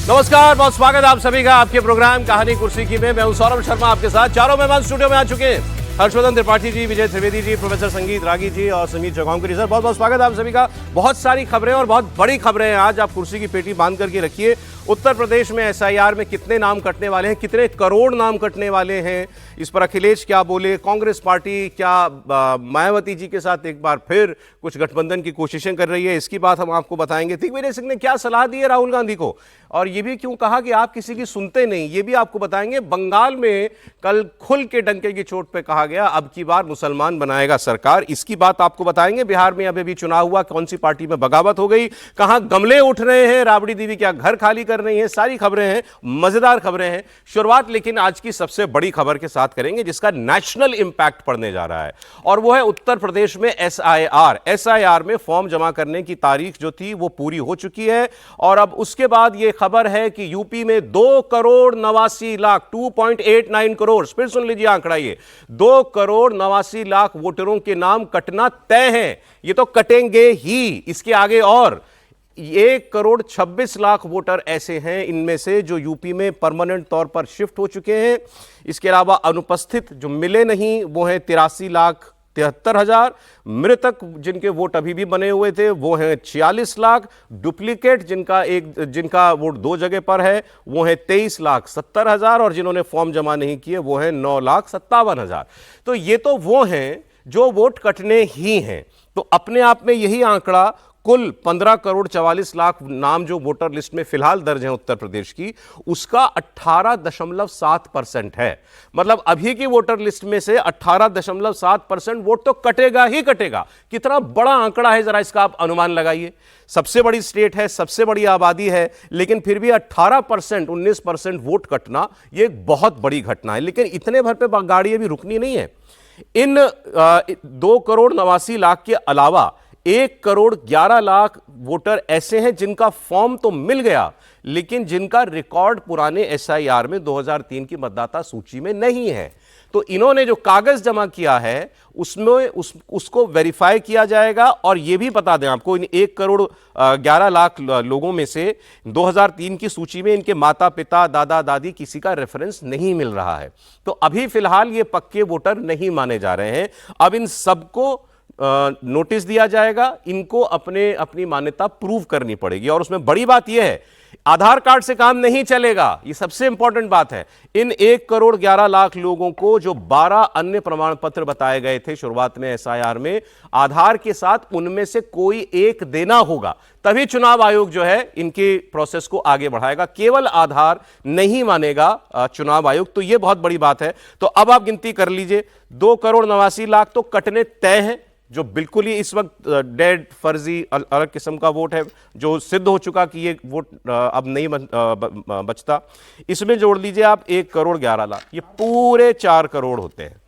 नमस्कार, बहुत स्वागत है आप सभी का आपके प्रोग्राम कहानी कुर्सी की में। मैं हूं सौरभ शर्मा, आपके साथ चारों मेहमान स्टूडियो में आ चुके हैं। हर्षवर्धन त्रिपाठी जी, विजय त्रिवेदी जी, प्रोफेसर संगीत रागी जी और समीर चौगांवकर सर, बहुत बहुत स्वागत है आप सभी का। बहुत सारी खबरें और बहुत बड़ी खबरें हैं आज। आप कुर्सी की पेटी बांध करके रखिए। उत्तर प्रदेश में एसआईआर में कितने नाम कटने वाले हैं, कितने करोड़ नाम कटने वाले हैं, इस पर अखिलेश क्या बोले, कांग्रेस पार्टी क्या मायावती जी के साथ एक बार फिर कुछ गठबंधन की कोशिशें कर रही है, इसकी बात हम आपको बताएंगे। दिग्विजय सिंह ने क्या सलाह दी है राहुल गांधी को, और ये भी क्यों कहा कि आप किसी की सुनते नहीं, ये भी आपको बताएंगे। बंगाल में कल खुल के डंके की चोट पे कहा गया अब की बार मुसलमान बनाएगा सरकार, इसकी बात आपको बताएंगे। बिहार में अभी भी चुनाव हुआ, कौन सी पार्टी में बगावत हो गई, कहां गमले उठ रहे हैं, राबड़ी देवी क्या घर खाली कर रही हैं, सारी खबरें हैं, मजेदार खबरें हैं। शुरुआत लेकिन आज की सबसे बड़ी खबर के साथ करेंगे जिसका नेशनल इंपैक्ट पड़ने जा रहा है, और वो है उत्तर प्रदेश में एसआईआर में फॉर्म जमा करने की तारीख जो थी वो पूरी हो चुकी है। और अब उसके बाद ये खबर है कि यूपी में 2,89,00,000 2.89 करोड़, फिर सुन लीजिए आंकड़ा, ये 2,89,00,000 वोटरों के नाम कटना तय है। ये तो कटेंगे ही, इसके आगे और 1,26,00,000 वोटर ऐसे हैं इनमें से जो यूपी में परमानेंट तौर पर शिफ्ट हो चुके हैं। इसके अलावा अनुपस्थित जो मिले नहीं वो हैं 83,73,000। मृतक जिनके वोट अभी भी बने हुए थे वो हैं 46,00,000। डुप्लीकेट जिनका वोट दो जगह पर है वो है 23,70,000, और जिन्होंने फॉर्म जमा नहीं किए वो है 9,57,000। तो ये तो वो हैं जो वोट कटने ही हैं। तो अपने आप में यही आंकड़ा, कुल 15,44,00,000 नाम जो वोटर लिस्ट में फिलहाल दर्ज हैं उत्तर प्रदेश की, उसका 18.7% है। मतलब अभी की वोटर लिस्ट में से 18.7% वोट तो कटेगा ही कटेगा। कितना बड़ा आंकड़ा है, जरा इसका आप अनुमान लगाइए। सबसे बड़ी स्टेट है, सबसे बड़ी आबादी है, लेकिन फिर भी 18%, 19% वोट कटना यह एक बहुत बड़ी घटना है। लेकिन इतने भर पे गाड़ी अभी रुकनी नहीं है। इन 2,89,00,000 के अलावा 1,11,00,000 वोटर ऐसे हैं जिनका फॉर्म तो मिल गया, लेकिन जिनका रिकॉर्ड पुराने एसआईआर में 2003 की मतदाता सूची में नहीं है। तो इन्होंने जो कागज जमा किया है उसमें उसको वेरीफाई किया जाएगा। और यह भी बता दें आपको, इन 1,11,00,000 लोगों में से 2003 की सूची में इनके माता पिता, दादा दादी, किसी का रेफरेंस नहीं मिल रहा है। तो अभी फिलहाल ये पक्के वोटर नहीं माने जा रहे हैं। अब इन सबको नोटिस दिया जाएगा, इनको अपनी मान्यता प्रूव करनी पड़ेगी। और उसमें बड़ी बात यह है, आधार कार्ड से काम नहीं चलेगा, ये सबसे इंपॉर्टेंट बात है। इन 1,11,00,000 लोगों को जो 12 अन्य प्रमाण पत्र बताए गए थे शुरुआत में एसआईआर में, आधार के साथ उनमें से कोई एक देना होगा, तभी चुनाव आयोग जो है इनके प्रोसेस को आगे बढ़ाएगा। केवल आधार नहीं मानेगा चुनाव आयोग, तो यह बहुत बड़ी बात है। तो अब आप गिनती कर लीजिए, 2,89,00,000 तो कटने तय है, जो बिल्कुल ही इस वक्त डेड, फर्जी, अलग किस्म का वोट है, जो सिद्ध हो चुका कि ये वोट अब नहीं बचता। इसमें जोड़ लीजिए आप 1,11,00,000, ये पूरे 4 करोड़ होते हैं।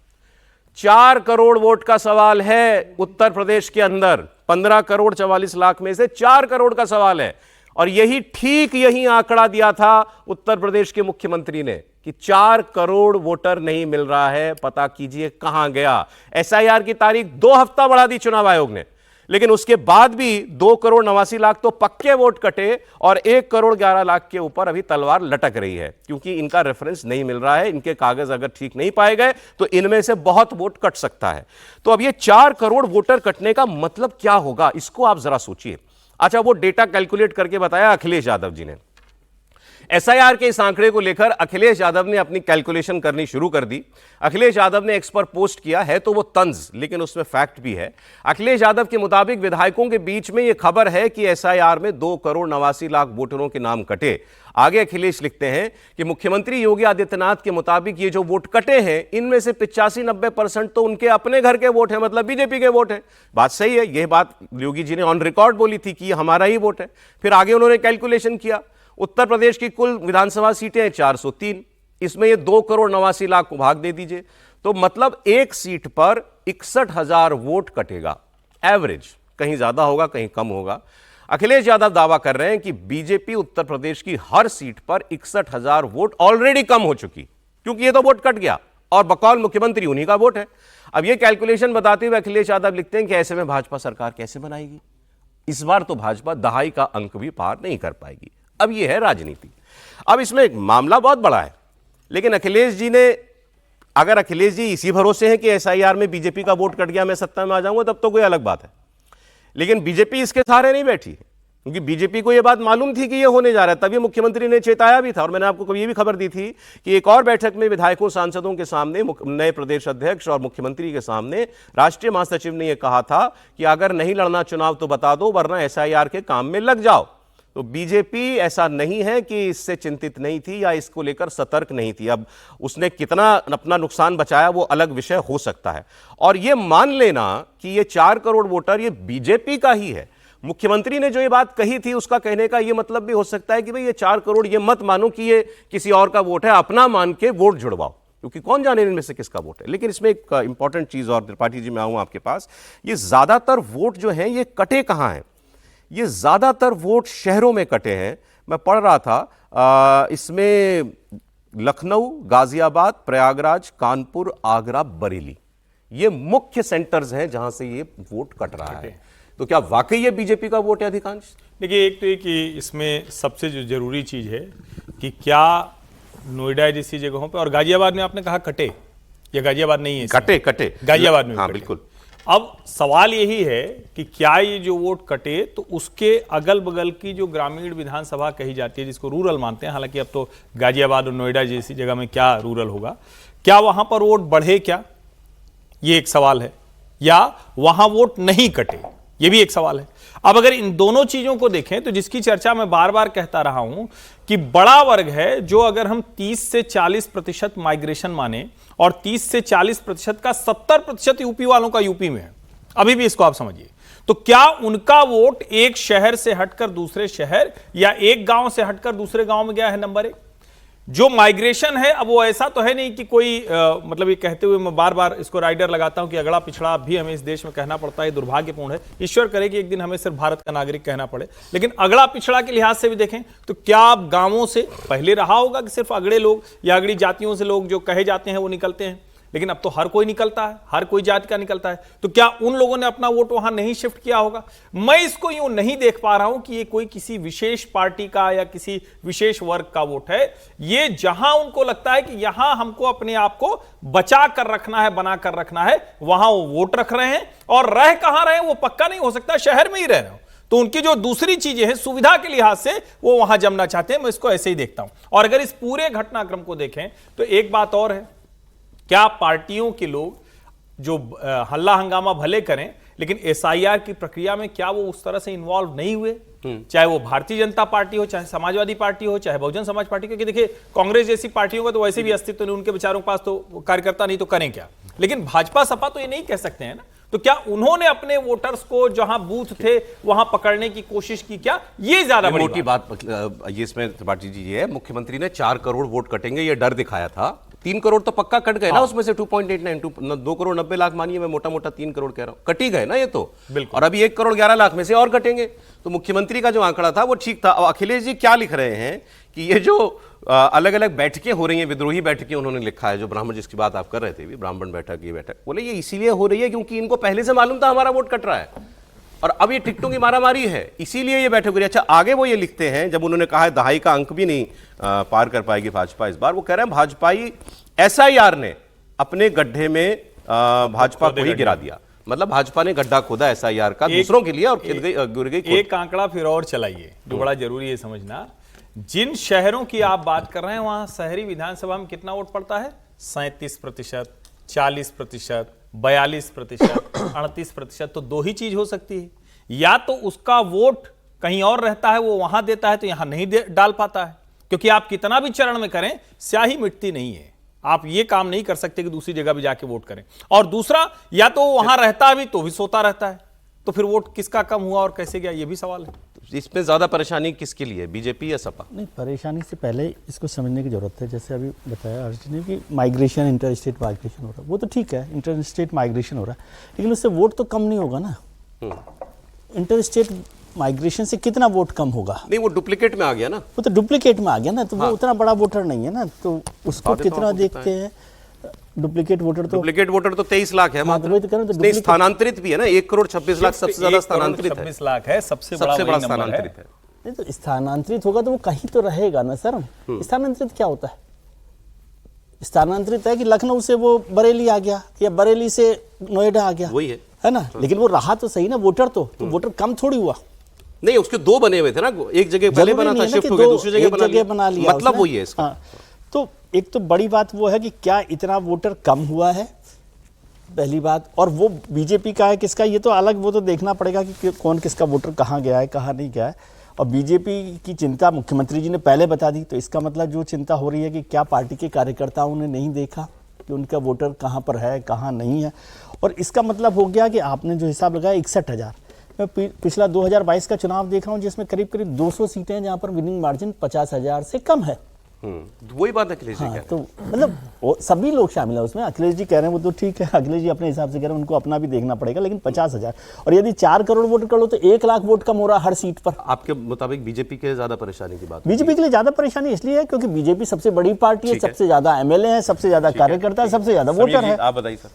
4 करोड़ वोट का सवाल है उत्तर प्रदेश के अंदर। 15,44,00,000 में से 4 करोड़ का सवाल है। और यही आंकड़ा दिया था उत्तर प्रदेश के मुख्यमंत्री ने कि 4 करोड़ वोटर नहीं मिल रहा है, पता कीजिए कहां गया। एसआईआर की तारीख 2 हफ्ता बढ़ा दी चुनाव आयोग ने, लेकिन उसके बाद भी 2,89,00,000 तो पक्के वोट कटे, और 1,11,00,000 के ऊपर अभी तलवार लटक रही है, क्योंकि इनका रेफरेंस नहीं मिल रहा है। इनके कागज अगर ठीक नहीं पाए गए तो इनमें से बहुत वोट कट सकता है। तो अब ये 4 करोड़ वोटर कटने का मतलब क्या होगा, इसको आप जरा सोचिए। अच्छा, वो डेटा कैलकुलेट करके बताया अखिलेश यादव जी ने। एसआईआर के इस आंकड़े को लेकर अखिलेश यादव ने अपनी कैलकुलेशन करनी शुरू कर दी। अखिलेश यादव ने एक्स पर पोस्ट किया है, तो वो तंज, लेकिन उसमें फैक्ट भी है। अखिलेश यादव के मुताबिक विधायकों के बीच में यह खबर है कि एसआईआर में 2,89,00,000 वोटरों के नाम कटे। आगे अखिलेश लिखते हैं कि मुख्यमंत्री योगी आदित्यनाथ के मुताबिक ये जो वोट कटे हैं, इनमें से 85-90% तो उनके अपने घर के वोट हैं, मतलब बीजेपी के वोट हैं। बात सही है, यह बात योगी जी ने ऑन रिकॉर्ड बोली थी कि ये हमारा ही वोट है। फिर आगे उन्होंने कैलकुलेशन किया, उत्तर प्रदेश की कुल विधानसभा सीटें 403, इसमें ये 2,89,00,000 को भाग दे दीजिए, तो मतलब एक सीट पर 61,000 वोट कटेगा। एवरेज, कहीं ज्यादा होगा कहीं कम होगा। अखिलेश यादव दावा कर रहे हैं कि बीजेपी उत्तर प्रदेश की हर सीट पर 61,000 वोट ऑलरेडी कम हो चुकी, क्योंकि ये तो वोट कट गया और बकौल मुख्यमंत्री उन्हीं का वोट है। अब ये कैलकुलेशन बताते हुए अखिलेश यादव लिखते हैं कि ऐसे में भाजपा सरकार कैसे बनाएगी। इस बार तो भाजपा दहाई का अंक भी पार नहीं कर पाएगी। अब ये है राजनीति। अब इसमें एक मामला बहुत बड़ा है, लेकिन अखिलेश जी ने, अगर अखिलेश जी इसी भरोसे हैं कि एसआईआर में बीजेपी का वोट कट गया, मैं सत्ता में आ जाऊंगा, तब तो कोई अलग बात है। लेकिन बीजेपी इसके सहारे नहीं बैठी, क्योंकि बीजेपी को यह बात मालूम थी कि यह होने जा रहा है। तभी मुख्यमंत्री ने चेताया भी था, और मैंने आपको कभी ये भी खबर दी थी कि एक और बैठक में विधायकों सांसदों के सामने, नए प्रदेश अध्यक्ष और मुख्यमंत्री के सामने राष्ट्रीय महासचिव ने यह कहा था कि अगर नहीं लड़ना चुनाव तो बता दो, वरना एसआईआर के काम में लग जाओ। तो बीजेपी ऐसा नहीं है कि इससे चिंतित नहीं थी या इसको लेकर सतर्क नहीं थी। अब उसने कितना अपना नुकसान बचाया वो अलग विषय हो सकता है। और ये मान लेना कि ये 4 करोड़ वोटर ये बीजेपी का ही है। मुख्यमंत्री ने जो ये बात कही थी, उसका कहने का ये मतलब भी हो सकता है कि भाई ये 4 करोड़ ये मत मानो कि ये किसी और का वोट है, अपना मान के वोट जुड़वाओ, क्योंकि कौन जाने इनमें से किसका वोट है। लेकिन इसमें एक इंपॉर्टेंट चीज और, त्रिपाठी जी मैं आऊं आपके पास, ये ज्यादातर वोट जो हैं ये कटे कहां हैं? ये ज्यादातर वोट शहरों में कटे हैं। मैं पढ़ रहा था इसमें लखनऊ, गाजियाबाद, प्रयागराज, कानपुर, आगरा, बरेली, ये मुख्य सेंटर्स हैं जहां से ये वोट कट रहा है। तो क्या वाकई ये बीजेपी का वोट है अधिकांश? देखिए, एक तो ये कि इसमें सबसे जो जरूरी चीज है कि क्या नोएडा जैसी जगहों पे, और गाजियाबाद में आपने कहा कटे, या गाजियाबाद नहीं है? कटे गाजियाबाद में, हाँ बिल्कुल। अब सवाल यही है कि क्या ये जो वोट कटे तो उसके अगल बगल की जो ग्रामीण विधानसभा कही जाती है, जिसको रूरल मानते हैं, हालांकि अब तो गाजियाबाद और नोएडा जैसी जगह में क्या रूरल होगा, क्या वहां पर वोट बढ़े? क्या ये एक सवाल है, या वहां वोट नहीं कटे, ये भी एक सवाल है। अब अगर इन दोनों चीजों को देखें तो जिसकी चर्चा मैं बार बार कहता रहा हूं कि बड़ा वर्ग है, जो अगर हम 30 से 40% माइग्रेशन माने और 30 से 40% का 70% यूपी वालों का यूपी में है, अभी भी इसको आप समझिए, तो क्या उनका वोट एक शहर से हटकर दूसरे शहर या एक गांव से हटकर दूसरे गांव में गया है? नंबर 1, जो माइग्रेशन है, अब वो ऐसा तो है नहीं कि कोई मतलब ये कहते हुए मैं बार बार इसको राइडर लगाता हूं कि अगड़ा पिछड़ा भी हमें इस देश में कहना पड़ता है, दुर्भाग्यपूर्ण है। ईश्वर करे कि एक दिन हमें सिर्फ भारत का नागरिक कहना पड़े, लेकिन अगड़ा पिछड़ा के लिहाज से भी देखें तो क्या आप गांवों से पहले रहा होगा कि सिर्फ अगड़े लोग या अगड़ी जातियों से लोग जो कहे जाते हैं वो निकलते हैं, लेकिन अब तो हर कोई निकलता है, हर कोई जाति का निकलता है। तो क्या उन लोगों ने अपना वोट वहां नहीं शिफ्ट किया होगा? मैं इसको यूं नहीं देख पा रहा हूं कि ये कोई किसी विशेष पार्टी का या किसी विशेष वर्ग का वोट है। ये जहां उनको लगता है कि यहां हमको अपने आप को बचा कर रखना है, बना कर रखना है, वहां वो वोट रख रहे हैं। और रह कहां रहे हैं वो पक्का नहीं हो सकता, शहर में ही रह रहे हो, तो उनकी जो दूसरी चीजें हैं सुविधा के लिहाज से वो वहां जमना चाहते हैं। मैं इसको ऐसे ही देखता हूं। और अगर इस पूरे घटनाक्रम को देखें तो एक बात और है, क्या पार्टियों के लोग जो हल्ला हंगामा भले करें, लेकिन एसआईआर की प्रक्रिया में क्या वो उस तरह से इन्वॉल्व नहीं हुए? चाहे वो भारतीय जनता पार्टी हो, चाहे समाजवादी पार्टी हो, चाहे बहुजन समाज पार्टी, क्योंकि देखिए कांग्रेस जैसी पार्टियों का तो वैसे भी अस्तित्व नहीं, उनके विचारों के पास तो कार्यकर्ता नहीं, तो करें क्या? लेकिन भाजपा सपा तो ये नहीं कह सकते हैं ना। तो क्या उन्होंने अपने वोटर्स को जहां बूथ थे वहां पकड़ने की कोशिश की? क्या ये ज्यादा मोटी बात ये इसमें त्रिपाठी जी है, मुख्यमंत्री ने 4 करोड़ वोट कटेंगे ये डर दिखाया था। 3 करोड़ तो पक्का कट गए ना, उसमें से 2.89 2 करोड़ 90 लाख मानिए, मैं मोटा मोटा 3 करोड़ कह रहा हूं, कट ही गए ना ये तो। और अभी 1 करोड़ 11 लाख में से और कटेंगे। तो मुख्यमंत्री का जो आंकड़ा था वो ठीक था। अखिलेश जी क्या लिख रहे हैं कि ये जो अलग अलग बैठकें हो रही हैं, विद्रोही बैठकें उन्होंने लिखा है, जो ब्राह्मण जिसकी बात आप कर रहे थे, ब्राह्मण बैठक, ये बैठक, बोले ये इसीलिए हो रही है क्योंकि इनको पहले से मालूम था हमारा वोट कट रहा है और अब ये टिकटों की मारामारी है, इसीलिए ये बैठक हो रही है। अच्छा, आगे वो ये लिखते हैं, जब उन्होंने कहा है दहाई का अंक भी नहीं पार कर पाएगी भाजपा इस बार, वो कह रहे हैं भाजपाई एसआईआर ने अपने गड्ढे में भाजपा को ही गिरा दिया। मतलब भाजपा ने गड्ढा खोदा एसआईआर का दूसरों के लिए और गिर गई। एक आंकड़ा फिर और चलाइए जो बड़ा जरूरी है समझना। जिन शहरों की आप बात कर रहे हैं वहां शहरी विधानसभा में कितना वोट पड़ता है? 37%, 40%, 42%, 38%। तो दो ही चीज हो सकती है, या तो उसका वोट कहीं और रहता है, वो वहां देता है तो यहां नहीं डाल पाता है, क्योंकि आप कितना भी चरण में करें स्याही मिटती नहीं है। आप ये काम नहीं कर सकते कि दूसरी जगह भी जाके वोट करें। और दूसरा, या तो वहां रहता है भी तो भी सोता रहता है, तो फिर वोट किसका कम हुआ और कैसे गया, ये भी सवाल है। इसमें ज्यादा परेशानी किसके लिए, बीजेपी या सपा? नहीं, परेशानी से पहले इसको समझने की जरूरत है। जैसे अभी बताया अर्जुन ने कि माइग्रेशन, इंटर स्टेट माइग्रेशन हो रहा है, वो तो ठीक है, इंटर स्टेट माइग्रेशन हो रहा है, लेकिन उससे वोट तो कम नहीं होगा ना। इंटर स्टेट माइग्रेशन से कितना वोट कम होगा? नहीं, वो डुप्लीकेट में आ गया ना, वो तो डुप्लीकेट में आ गया ना, तो वो उतना बड़ा वोटर नहीं है ना, तो उसको कितना देखते हैं। डुप्लीकेट वोटर तो 23 लाख है। तो स्थानांतरित भी है ना, 1 करोड़ 26 लाख सबसे ज्यादा स्थानांतरित है। 26 लाख है, सबसे बड़ा स्थानांतरित है। नहीं तो स्थानांतरित होगा तो वो कहीं तो रहेगा ना सर। स्थानांतरित क्या होता है? स्थानांतरित है कि लखनऊ से वो बरेली आ गया या बरेली से नोएडा आ गया, वही है ना। लेकिन वो रहा तो सही ना वोटर, तो वोटर कम थोड़ी हुआ। नहीं, उसके दो बने हुए थे ना, एक जगह पहले जरूरी बना नहीं था, है ना शिफ्ट कि हो गया, दो दूसरी जगह एक बना लिया मतलब उसने। वही है इसका। हाँ, तो एक तो बड़ी बात वो है कि क्या इतना वोटर कम हुआ है, पहली बात। और वो बीजेपी का है किसका, ये तो अलग, वो तो देखना पड़ेगा कि कौन किसका वोटर कहाँ गया है कहाँ नहीं गया है। और बीजेपी की चिंता मुख्यमंत्री जी ने पहले बता दी, तो इसका मतलब जो चिंता हो रही है कि क्या पार्टी के कार्यकर्ताओं ने नहीं देखा कि उनका वोटर कहाँ पर है कहाँ नहीं है। और इसका मतलब हो गया कि आपने जो हिसाब लगाया 61,000, मैं पिछला 2022 का चुनाव देखा हूँ जिसमें करीब करीब 200 सीटें हैं जहाँ पर विनिंग मार्जिन 50,000 से कम है। वही बात अखिलेश जी कह रहे हैं। तो मतलब सभी लोग शामिल है उसमें। अखिलेश जी कह रहे हैं वो तो ठीक है, अखिलेश जी अपने हिसाब से कह रहे हैं, उनको अपना भी देखना पड़ेगा। लेकिन 50,000 और यदि 4 करोड़ वोट कर लो तो 1 लाख वोट कम हो रहा है हर सीट पर। आपके मुताबिक बीजेपी के ज्यादा परेशानी की बात? बीजेपी के लिए ज्यादा परेशानी इसलिए है क्योंकि बीजेपी सबसे बड़ी पार्टी है, सबसे ज्यादा एमएलए है, सबसे ज्यादा कार्यकर्ता है, सबसे ज्यादा वोटर है। आप बताइए सर।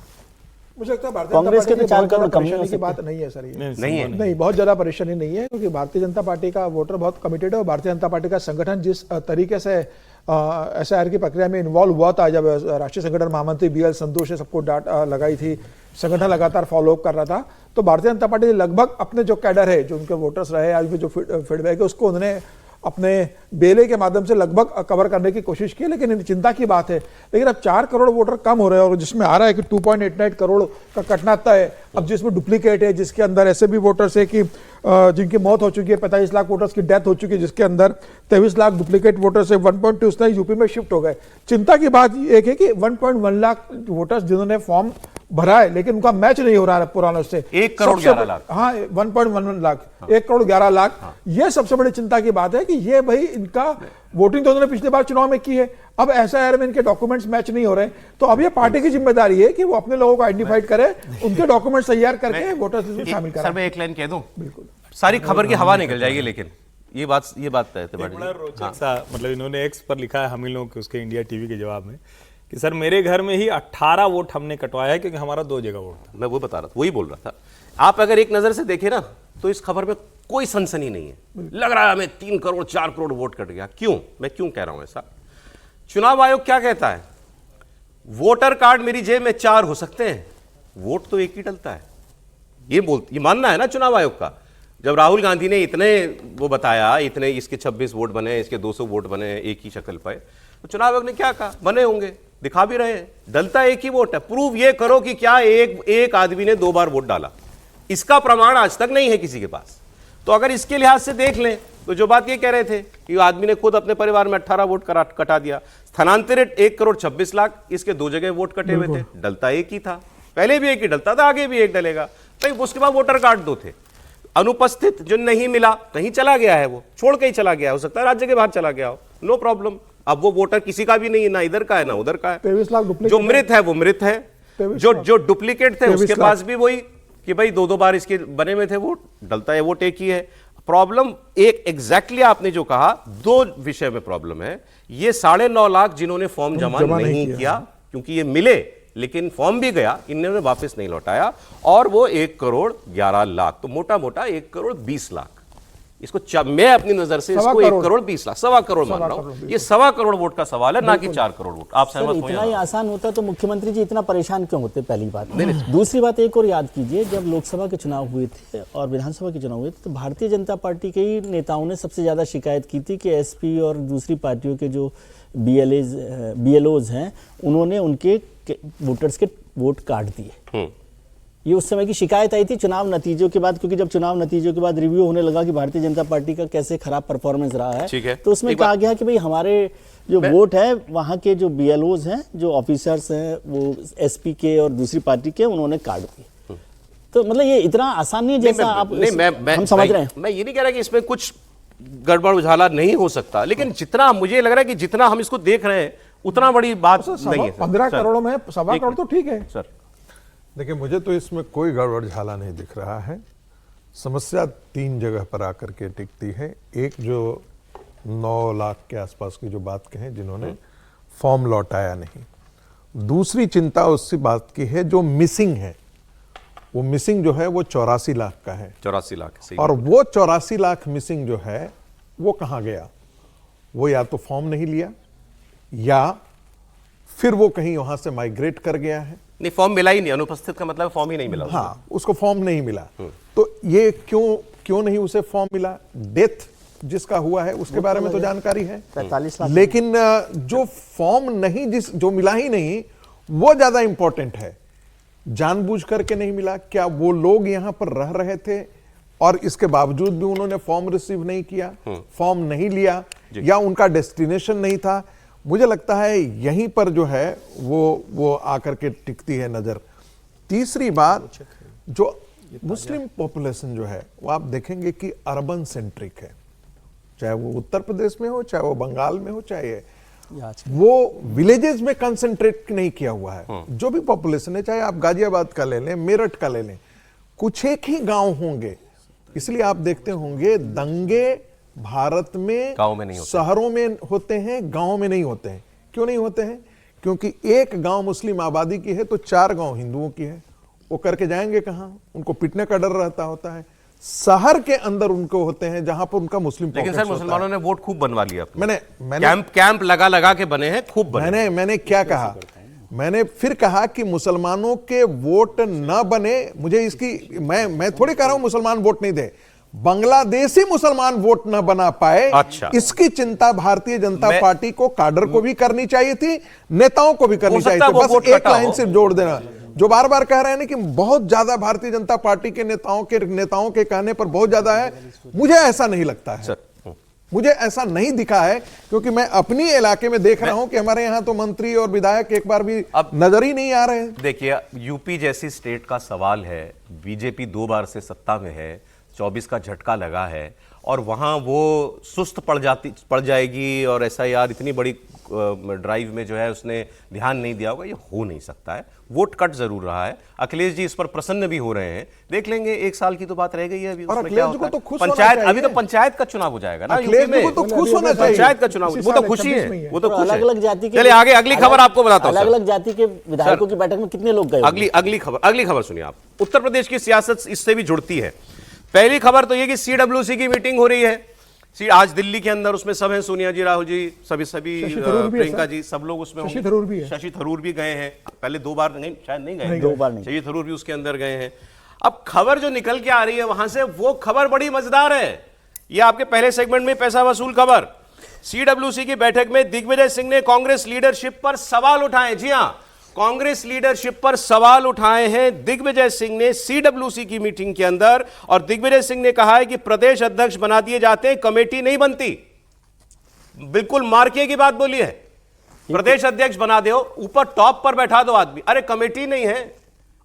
मुझे लगता है भारतीय कांग्रेस जनता के पार्टी तो 4 बहुत करोड़ ज्यादा कम नहीं हो परेशानी की सकते। बात नहीं है सर ये। नहीं है। नहीं, बहुत ज्यादा परेशानी नहीं है क्योंकि भारतीय जनता पार्टी का वोटर बहुत कमिटेड है और भारतीय जनता पार्टी का संगठन जिस तरीके से एसआईआर की प्रक्रिया में इन्वॉल्व हुआ था, जब राष्ट्रीय संगठन महामंत्री बीएल संतोष ने सबको डांट लगाई थी, संगठन लगातार फॉलो अप कर रहा था, तो भारतीय जनता पार्टी लगभग अपने जो कैडर है, जो उनके वोटर्स रहे, आज भी जो फीडबैक है, उसको उन्होंने अपने बेले के माध्यम से लगभग कवर करने की कोशिश की। लेकिन चिंता की बात है, लेकिन अब 4 करोड़ वोटर कम हो रहे हैं और जिसमें आ रहा है कि 2.89 करोड़ का कटना तय है। अब जिसमें डुप्लीकेट है, जिसके अंदर ऐसे भी वोटर्स है कि जिनकी मौत हो चुकी है, 45 लाख वोटर्स की डेथ हो चुकी है, जिसके अंदर 23 लाख डुप्लीकेट वोटर्स है, 1.2 उसने यूपी में शिफ्ट हो गए। चिंता की बात एक है कि 1.1 लाख वोटर्स जिन्होंने फॉर्म भरा है लेकिन उनका मैच नहीं हो रहा है पुराना उससे। 1 करोड़ 11 लाख। हाँ, 1.11 लाख, 1 करोड़ 11 लाख। ये सबसे बड़ी चिंता की बात है कि ये भाई इनका वोटिंग तो उन्होंने पिछले बार चुनाव में की है, अब एसआईआर में इनके डॉक्यूमेंट्स मैच नहीं हो रहे, तो अब ये पार्टी की जिम्मेदारी है कि वो अपने लोगों को आइडेंटिफाइड करे, उनके डॉक्यूमेंट्स तैयार करके वोटर्स लिस्ट में शामिल सर करें। मैं एक लाइन कह दूं, सारी खबर की हवा निकल जाएगी, लेकिन ये बात तय है। बड़ा रोचक सा, मतलब इन्होंने एक्स पर लिखा है हम ही लोगों के उसके इंडिया टीवी के जवाब में कि सर मेरे घर में ही 18 वोट हमने कटवाया है क्योंकि हमारा 2 जगह वोट था। मैं वो बता रहा था, वही बोल रहा था। आप अगर एक नजर से देखें ना तो इस खबर में कोई सनसनी नहीं है। लग रहा है हमें 3 करोड़ 4 करोड़ वोट कट गया। क्यों? मैं क्यों कह रहा हूं ऐसा? चुनाव आयोग क्या कहता है? वोटर कार्ड मेरी जेब में 4 हो सकते हैं, वोट तो एक ही डलता है। ये मानना है ना चुनाव आयोग का। जब राहुल गांधी ने इतने वो बताया, इतने इसके 26 वोट बने, इसके 200 वोट बने एक ही शक्ल पर, तो चुनाव आयोग ने क्या कहा? बने होंगे, दिखा भी रहे हैं, डलता एक ही वोट है। प्रूव ये करो कि क्या एक आदमी ने 2 बार वोट डाला। इसका प्रमाण आज तक नहीं है किसी के पास। तो अगर इसके लिहाज से देख लें तो जो बात ये कह रहे थे कि आदमी ने खुद अपने परिवार में 18 वोट कटा दिया, स्थानांतरित 1 करोड़ 26 लाख, इसके 2 जगह वोट कटे हुए थे, डलता एक ही था, पहले भी एक ही डलता था, आगे भी एक डलेगा। तो उसके बाद वोटर कार्ड 2 थे। अनुपस्थित जो नहीं मिला, कहीं चला गया है, वो छोड़ के ही चला गया, हो सकता है राज्य के बाहर चला गया हो, नो प्रॉब्लम। अब वो वोटर किसी का भी नहीं है, ना इधर का है ना उधर का है। 23 लाख डुप्लीकेट, जो मृत है वो मृत है, जो डुप्लीकेट थे उसके पास भी वही कि भाई 2 बार इसके बने हुए थे वोट, डलता है वोट एक ही है। प्रॉब्लम एक एग्जैक्टली आपने जो कहा, 2 विषय में प्रॉब्लम है। ये 9.5 लाख जिन्होंने फॉर्म जमा नहीं किया क्योंकि ये मिले लेकिन फॉर्म भी गया, इन्होंने वापस नहीं लौटाया, और वो 1 करोड़ 11 लाख, तो मोटा मोटा 1 करोड़ 20 लाख। इसको मैं अपनी नजर से इसको 1 करोड़ 20 लाख, 1.25 करोड़ मान रहा हूं। ये 1.25 करोड़ वोट का सवाल है, ना कि 4 करोड़ वोट। आप सहमत हो? इतना ही आसान होता तो मुख्यमंत्री जी इतना परेशान क्यों होते? पहली बात। दूसरी बात एक और याद कीजिए, जब लोकसभा के चुनाव हुए थे और विधानसभा के चुनाव हुए थे तो भारतीय जनता पार्टी के ही नेताओं ने सबसे ज्यादा शिकायत की थी कि एसपी और दूसरी पार्टियों के जो बीएलओज हैं, उन्होंने उनके वोटर्स के वोट काट दिए। ये उस समय की शिकायत आई थी चुनाव नतीजों के बाद, क्योंकि जब चुनाव नतीजों के बाद रिव्यू होने लगा कि भारतीय जनता पार्टी का कैसे खराब परफॉर्मेंस रहा है, तो उसमें कहा गया कि भाई हमारे जो वोट है वहां के जो बीएलओज हैं, जो ऑफिसर्स हैं, वो एसपी के और दूसरी पार्टी के, उन्होंने काट दिए। तो मतलब ये इतना आसान नहीं है जैसा आप हम समझ रहे हैं। मैं ये नहीं कह रहा कि इसमें कुछ गड़बड़ उजाला नहीं हो सकता, लेकिन जितना मुझे लग रहा है कि जितना हम इसको देख रहे हैं उतना बड़ी बात नहीं है। 15 करोड़ में 1.25 करोड़ तो ठीक है सर। देखिए, मुझे तो इसमें कोई गड़बड़ झाला नहीं दिख रहा है। समस्या 3 जगह पर आकर के टिकती है। एक जो 9 लाख के आसपास की जो बात कहें जिन्होंने फॉर्म लौटाया नहीं। दूसरी चिंता उसकी बात की है जो मिसिंग है, वो मिसिंग जो है वो 84 लाख का है। 84 लाख, सही। और वो 84 लाख मिसिंग जो है वो कहां गया? वो या तो फॉर्म नहीं लिया या फिर वो कहीं वहां से माइग्रेट कर गया है। नहीं, फॉर्म मिला ही नहीं, अनुपस्थित का मतलब फॉर्म ही नहीं मिला। हाँ, उसको फॉर्म नहीं मिला। तो ये क्यों नहीं उसे फॉर्म मिला? डेथ जिसका हुआ है उसके बारे में तो जानकारी है, 45 लाख। लेकिन जो फॉर्म नहीं, जो मिला ही नहीं, वो ज्यादा इंपॉर्टेंट है। जानबूझ करके नहीं मिला? क्या वो लोग यहां पर रह रहे थे और इसके बावजूद भी उन्होंने फॉर्म रिसीव नहीं किया, फॉर्म नहीं लिया, या उनका डेस्टिनेशन नहीं था? मुझे लगता है यहीं पर जो है वो आकर के टिकती है नजर। तीसरी बात, जो मुस्लिम पॉपुलेशन जो है वो आप देखेंगे कि अर्बन सेंट्रिक है, चाहे वो उत्तर प्रदेश में हो, चाहे वो बंगाल में हो, चाहे वो विलेजेस में कंसंट्रेट नहीं किया हुआ है। जो भी पॉपुलेशन है, चाहे आप गाजियाबाद का ले लें, मेरठ का ले लें, कुछ एक ही गांव होंगे। इसलिए आप देखते होंगे दंगे भारत में गांव में नहीं होते, शहरों में होते हैं, गांव में नहीं होते हैं। क्यों नहीं होते हैं? क्योंकि एक गांव मुस्लिम आबादी की है तो 4 गांव हिंदुओं की है। वो करके जाएंगे कहां? उनको पिटने का डर रहता होता है। शहर के अंदर उनको होते हैं जहां पर उनका मुस्लिम लेकिन सर, मुसलमानों ने वोट खूब बनवा लिया अपने। मैंने कैंप लगा के बने हैं, खूब बने। मैंने क्या कहा? मैंने फिर कहा कि मुसलमानों के वोट न बने, मुझे इसकी मैं थोड़ी कह रहा हूं मुसलमान वोट नहीं दे, बांग्लादेशी मुसलमान वोट न बना पाए, अच्छा, इसकी चिंता भारतीय जनता पार्टी को, काडर को भी करनी चाहिए थी, नेताओं को भी करनी चाहिए थी। बस एक लाइन से जोड़ देना, जो बार बार कह रहे हैं ना कि बहुत ज्यादा भारतीय जनता पार्टी के नेताओं के कहने पर बहुत ज्यादा है, मुझे ऐसा नहीं लगता है। मुझे ऐसा नहीं दिखा है, क्योंकि मैं अपनी इलाके में देख रहा हूं कि हमारे यहां तो मंत्री और विधायक एक बार भी अब नजर ही नहीं आ रहे हैं। देखिए, यूपी जैसी स्टेट का सवाल है, बीजेपी 2 बार से सत्ता में है, 24 का झटका लगा है, और वहां वो सुस्त पड़ जाएगी, और एसआईआर इतनी बड़ी ड्राइव में जो है उसने ध्यान नहीं दिया होगा, ये हो नहीं सकता है। वोट कट जरूर रहा है। अखिलेश जी इस पर प्रसन्न भी हो रहे हैं, देख लेंगे, 1 साल की तो बात रह गई है अभी। और उसमें क्या अखिलेश जी होता को है? तो खुश होना पंचायत, चाहिए। अभी तो पंचायत का चुनाव हो जाएगा ना अखिलेश यूपी जी को में, तो खुश होना चाहिए। पंचायत का चुनाव, वो तो खुशी है, वो तो खुश है। अलग-अलग जाति के, चलिए आगे अगली खबर आपको बताता हूं। अलग-अलग जाति के विधायकों की बैठक में कितने लोग गए? अगली खबर सुनिए आप। उत्तर प्रदेश की सियासत इससे भी जुड़ती है। पहली खबर तो ये कि सीडब्ल्यूसी की मीटिंग हो रही है। आज दिल्ली के अंदर, उसमें सब हैं, सोनिया जी, राहुल जी, सभी प्रियंका जी, सब लोग उसमें होंगे। शशि थरूर भी गए हैं, पहले 2 बार नहीं, शायद नहीं गए, 2 बार नहीं। शशि थरूर भी उसके अंदर गए हैं। अब खबर जो निकल के आ रही है वहां से, वो खबर बड़ी मजेदार है। ये आपके पहले सेगमेंट में पैसा वसूल खबर। सीडब्ल्यूसी की बैठक में दिग्विजय सिंह ने कांग्रेस लीडरशिप पर सवाल उठाए। जी हां, कांग्रेस लीडरशिप पर सवाल उठाए हैं दिग्विजय सिंह ने सीडब्ल्यूसी की मीटिंग के अंदर, और दिग्विजय सिंह ने कहा है कि प्रदेश अध्यक्ष बना दिए जाते हैं, कमेटी नहीं बनती। बिल्कुल मार्के की बात बोली है, प्रदेश अध्यक्ष बना दो, ऊपर टॉप पर बैठा दो आदमी, अरे कमेटी नहीं है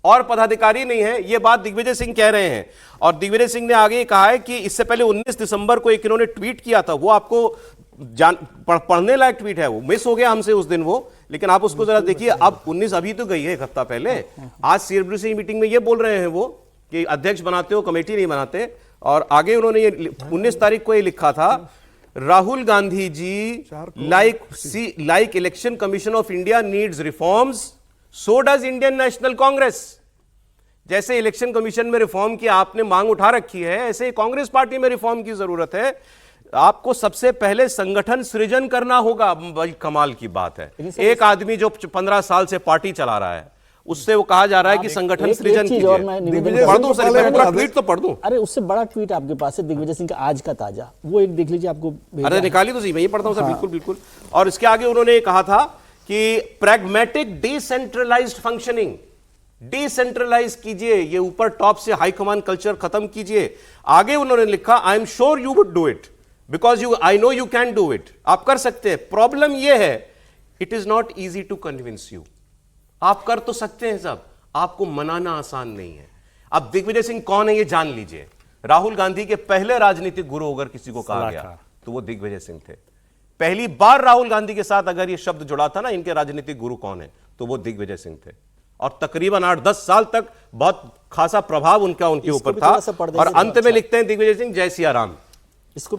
और पदाधिकारी नहीं है। यह बात दिग्विजय सिंह कह रहे हैं। और दिग्विजय सिंह ने आगे कहा है कि इससे पहले 19 दिसंबर को एक इन्होंने ट्वीट किया था, वो आपको पढ़ने लायक ट्वीट है, वो मिस हो गया हमसे उस दिन वो, लेकिन आप उसको जरा देखिए। अब 19 अभी तो गई है, 1 हफ्ता पहले। आज सीडब्ल्यूसी मीटिंग में ये बोल रहे हैं वो कि अध्यक्ष बनाते हो, कमेटी नहीं बनाते। और आगे उन्होंने ये 19 तारीख को ये लिखा था, Rahul Gandhi ji like election commission of India needs reforms, so does Indian National Congress. जैसे इलेक्शन कमीशन में रिफॉर्म की आपने मांग उठा रखी है, ऐसे ही कांग्रेस पार्टी में रिफॉर्म की जरूरत है। आपको सबसे पहले संगठन सृजन करना होगा। बड़ी कमाल की बात है, एक आदमी जो 15 साल से पार्टी चला रहा है, उससे वो कहा जा रहा है कि संगठन सृजन कीजिए। पढ़ दूं सर, मैं पूरा ट्वीट तो पढ़ दूं। अरे उससे बड़ा ट्वीट आपके पास है दिग्विजय सिंह का आज का ताजा, वो एक देख लीजिए, आपको अरे निकाली तो सही, मैं ये पढ़ता हूं सर। बिल्कुल बिल्कुल। और इसके आगे उन्होंने कहा था कि प्रैग्मेटिक डिसेंट्रलाइज्ड फंक्शनिंग, डिसेंट्रलाइज कीजिए, ये ऊपर टॉप से हाई कमांड कल्चर खत्म कीजिए। आगे उन्होंने लिखा, I am sure you would do it because I know you can do it. आप कर सकते हैं, प्रॉब्लम यह है it is not easy to convince you. आप कर तो सकते हैं सब, आपको मनाना आसान नहीं है। अब दिग्विजय सिंह कौन है ये जान लीजिए। राहुल गांधी के पहले राजनीतिक गुरु अगर किसी को कहा गया तो वो दिग्विजय सिंह थे। पहली बार राहुल गांधी के साथ अगर ये शब्द जुड़ा था ना, इनके राजनीतिक गुरु कौन है, तो वो दिग्विजय सिंह थे। और तकरीबन 8-10 साल तक बहुत खासा प्रभाव उनके ऊपर था। और अंत में लिखते हैं दिग्विजय सिंह जय सिया राम।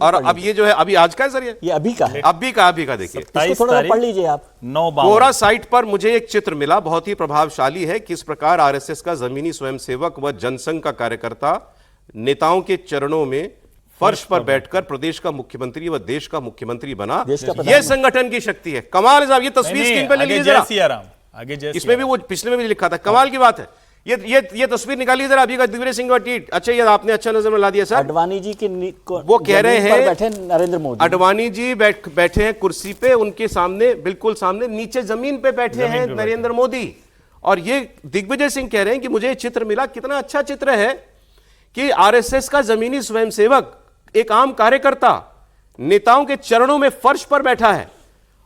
और अब ये जो है, अभी आज का है सर, ये अभी का है, अभी का देखिए, इसको थोड़ा पढ़ लीजिए आप। कोरा साइट पर मुझे एक चित्र मिला, बहुत ही प्रभावशाली है। किस प्रकार आरएसएस का जमीनी स्वयंसेवक व जनसंघ का कार्यकर्ता नेताओं के चरणों में फर्श पर बैठकर प्रदेश का मुख्यमंत्री व देश का मुख्यमंत्री बना, देश का यह प्रधानमंत्री। संगठन की शक्ति है। कमाल है साहब, ये तस्वीर स्क्रीन पे ले लीजिए जरा। आगे जय इसमें भी वो पिछले में भी लिखा था, कमाल की बात है। ये तस्वीर निकालिए जरा अभी का दिग्विजय सिंह का ट्वीट। अच्छा, ये आपने अच्छा नजर में ला दिया सर। अडवाणी जी के वो कह रहे जमीन पर हैं बैठे नरेंद्र मोदी। अडवाणी जी बैठे हैं कुर्सी पे, उनके सामने बिल्कुल सामने नीचे जमीन पे बैठे हैं नरेंद्र मोदी। और ये दिग्विजय सिंह कह रहे हैं कि मुझे ये चित्र मिला, कितना अच्छा चित्र है कि आरएसएस का जमीनी स्वयंसेवक, एक आम कार्यकर्ता नेताओं के चरणों में फर्श पर बैठा है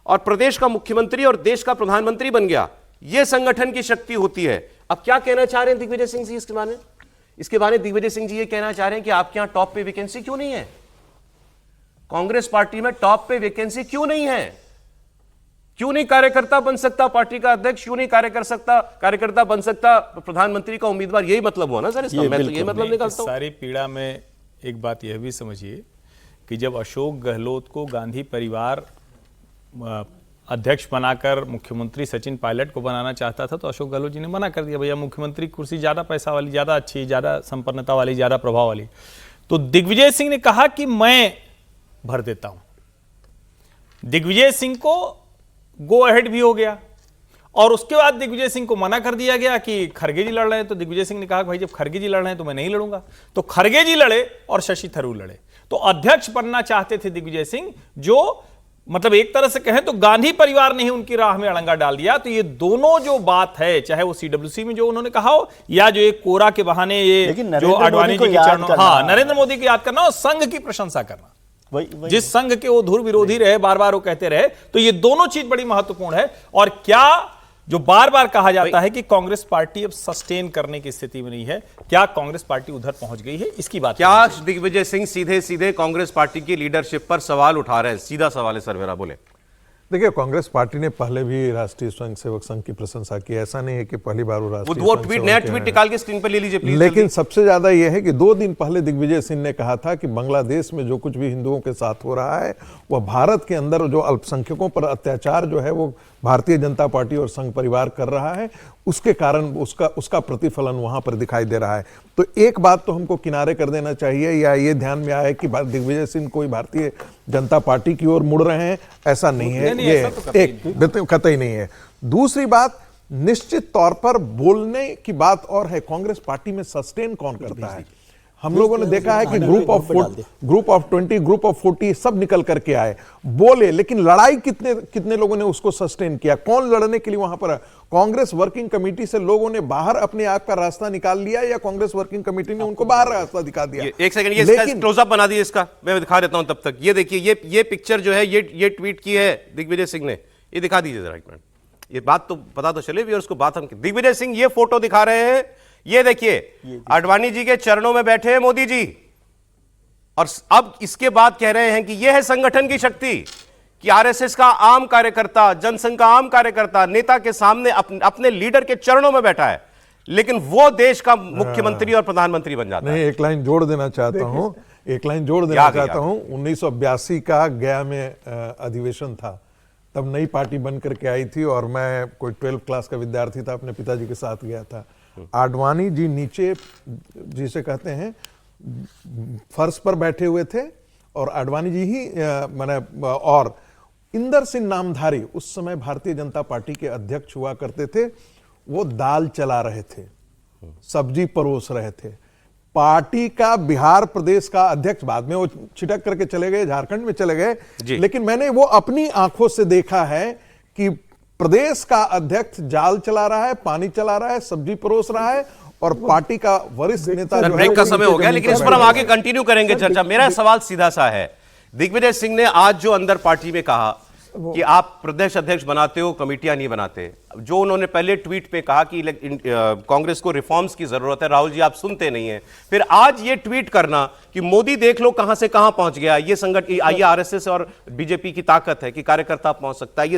और प्रदेश का मुख्यमंत्री और देश का प्रधानमंत्री बन गया। यह संगठन की शक्ति होती है। अब क्या कहना चाह रहे हैं दिग्विजय सिंह जी इसके बारे में दिग्विजय सिंह जी ये कहना चाह रहे हैं कि आपके यहां टॉप पे वैकेंसी क्यों नहीं है, कांग्रेस पार्टी में टॉप पे वैकेंसी क्यों नहीं है, क्यों नहीं कार्यकर्ता बन सकता पार्टी का अध्यक्ष, क्यों नहीं कार्यकर्ता बन सकता प्रधानमंत्री का उम्मीदवार। यही मतलब हुआ ना सर इसका, मैं तो यही मतलब निकालता हूं। सारी पीड़ा में एक बात यह भी समझिए कि जब अशोक गहलोत को गांधी परिवार अध्यक्ष बनाकर मुख्यमंत्री सचिन पायलट को बनाना चाहता था, तो अशोक गहलोत जी ने मना कर दिया, भैया मुख्यमंत्री कुर्सी ज्यादा पैसा वाली, ज्यादा अच्छी, ज्यादा संपन्नता वाली, ज्यादा प्रभाव वाली। तो दिग्विजय सिंह ने कहा कि मैं भर देता हूं। दिग्विजय सिंह को गो अहेड भी हो गया और उसके बाद दिग्विजय सिंह को मना कर दिया गया कि खरगे जी लड़ रहे हैं। तो दिग्विजय सिंह ने कहा भाई जब खरगे जी लड़ रहे हैं तो मैं नहीं लड़ूंगा। तो खरगे जी लड़े और शशि थरूर लड़े। तो अध्यक्ष बनना चाहते थे दिग्विजय सिंह, जो मतलब एक तरह से कहें तो गांधी परिवार ने ही उनकी राह में अड़ंगा डाल दिया। तो ये दोनों जो बात है, चाहे वो सीडब्ल्यूसी में जो उन्होंने कहा हो या जो एक कोरा के बहाने ये जो अडवाणी जी के चरणों, हाँ नरेंद्र मोदी को याद करना और संघ की प्रशंसा करना, वही जिस संघ के वो धुर विरोधी रहे, बार बार वो कहते रहे। तो ये दोनों चीज बड़ी महत्वपूर्ण है। और क्या जो बार बार कहा जाता है कि कांग्रेस पार्टी अब सस्टेन करने की स्थिति में नहीं है, क्या कांग्रेस पार्टी उधर पहुंच गई है, इसकी बात क्या दिग्विजय सिंह सीधे सीधे कांग्रेस पार्टी की लीडरशिप पर सवाल उठा रहे हैं? सीधा सवाल है सर, मेरा बोले। देखिए, कांग्रेस पार्टी ने पहले भी राष्ट्रीय स्वयंसेवक संघ की प्रशंसा की, ऐसा नहीं है कि पहली बार वो राष्ट्रीय वो ट्वीट, नया ट्वीट निकाल के स्क्रीन पर ले लीजिए प्लीज। लेकिन सबसे ज्यादा यह है कि 2 दिन पहले दिग्विजय सिंह ने कहा था कि बांग्लादेश में जो कुछ भी हिंदुओं के साथ हो रहा है, वह भारत के अंदर जो अल्पसंख्यकों पर अत्याचार जो है वो भारतीय जनता पार्टी और संघ परिवार कर रहा है, उसके कारण उसका प्रतिफलन वहां पर दिखाई दे रहा है। तो एक बात तो हमको किनारे कर देना चाहिए, या ये ध्यान में आए कि दिग्विजय सिंह कोई भारतीय जनता पार्टी की ओर मुड़ रहे हैं, ऐसा नहीं है। ये एक कतई नहीं है। दूसरी बात, निश्चित तौर पर बोलने की बात और है, कांग्रेस पार्टी में सस्टेन कौन करता है। हम लोगों ने देखा है कि ग्रुप ऑफ 20, ग्रुप ऑफ 40 सब निकल करके आए, बोले, लेकिन लड़ाई कितने लोगों ने उसको सस्टेन किया? कौन लड़ने के लिए वहां पर? कांग्रेस वर्किंग कमेटी से लोगों ने बाहर अपने आप का रास्ता निकाल लिया, या कांग्रेस वर्किंग कमेटी ने उनको बाहर रास्ता दिखा दिया? एक सेकंड, ये इसका क्लोजअप बना दिए, इसका मैं दिखा देता हूं तब तक। ये देखिए, ये पिक्चर जो है, ये ट्वीट की है दिग्विजय सिंह ने, ये दिखा दीजिए जरा एक मिनट। ये बात तो पता तो चले भी, और उसको बात हम, दिग्विजय सिंह ये फोटो दिखा रहे हैं। ये देखिए, अडवाणी जी के चरणों में बैठे हैं मोदी जी, और अब इसके बाद कह रहे हैं कि यह है संगठन की शक्ति, कि आरएसएस का आम कार्यकर्ता, जनसंघ का आम कार्यकर्ता नेता के सामने अपने लीडर के चरणों में बैठा है, लेकिन वो देश का मुख्यमंत्री और प्रधानमंत्री बन जाता है। एक लाइन जोड़ देना चाहता हूं, 1982 का गया में अधिवेशन था, तब नई पार्टी बन करके आई थी, और मैं कोई 12th क्लास का विद्यार्थी था, अपने पिताजी के साथ गया था। आडवाणी जी नीचे, जिसे कहते हैं, फर्श पर बैठे हुए थे, और आडवाणी जी ही और इंदर सिंह नामधारी उस समय भारतीय जनता पार्टी के अध्यक्ष हुआ करते थे, वो दाल चला रहे थे, सब्जी परोस रहे थे। पार्टी का बिहार प्रदेश का अध्यक्ष, बाद में वो छिटक करके चले गए, झारखंड में चले गए, लेकिन मैंने वो अपनी आंखों से देखा है कि प्रदेश का अध्यक्ष जाल चला रहा है, पानी चला रहा है, सब्जी परोस रहा है, और पार्टी का वरिष्ठ नेता ब्रेक का समय हो गया, लेकिन इस पर हम आगे कंटिन्यू करेंगे चर्चा। मेरा सवाल सीधा सा है, दिग्विजय सिंह ने आज जो अंदर पार्टी में कहा कि आप प्रदेश अध्यक्ष बनाते हो, कमेटियां नहीं बनाते, जो उन्होंने पहले ट्वीट पे कहा कि कांग्रेस को रिफॉर्म्स की जरूरत है, राहुल जी आप सुनते नहीं है, फिर आज ये ट्वीट करना कि मोदी देख लो कहां से कहां पहुंच गया, ये संगठन, ये आरएसएस और बीजेपी की ताकत है कि कार्यकर्ता पहुंच सकता है, ये